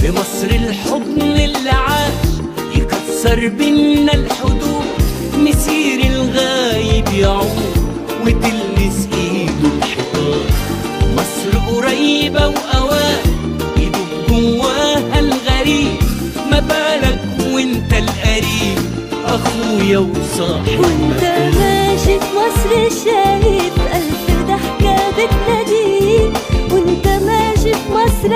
لمصر الحضن اللي عاش يكسر بينا الحدود، مسير الغايب يعود وتلمس ايده الحيطان. مصر قريبة وأوان يدوب جواها الغريب، ما بالك وانت القريب اخويا وصاحب وانت ماشي في مصر شايف ألف ضحكة بتناديك، وانت ماشي في مصر